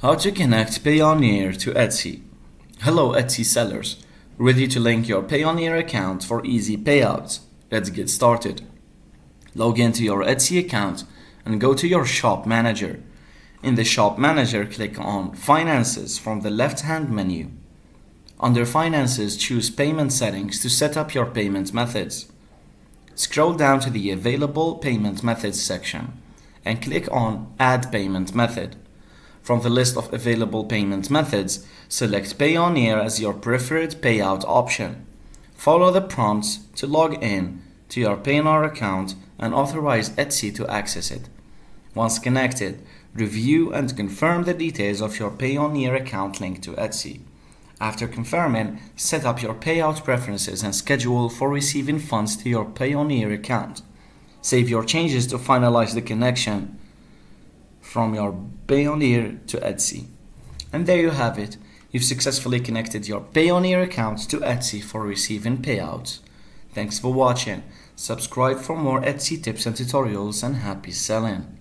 How to connect Payoneer to Etsy. Hello Etsy sellers, ready to link your Payoneer account for easy payouts. Let's get started. Log into your Etsy account and go to your Shop Manager. In the Shop Manager, click on Finances from the left-hand menu. Under Finances, choose Payment Settings to set up your payment methods. Scroll down to the Available Payment Methods section and click on Add Payment Method. From the list of available payment methods, select Payoneer as your preferred payout option. Follow the prompts to log in to your Payoneer account and authorize Etsy to access it. Once connected, review and confirm the details of your Payoneer account linked to Etsy. After confirming, set up your payout preferences and schedule for receiving funds to your Payoneer account. Save your changes to finalize the connection from your Payoneer to Etsy. And there you have it. You've successfully connected your Payoneer account to Etsy for receiving payouts. Thanks for watching. Subscribe for more Etsy tips and tutorials, and happy selling.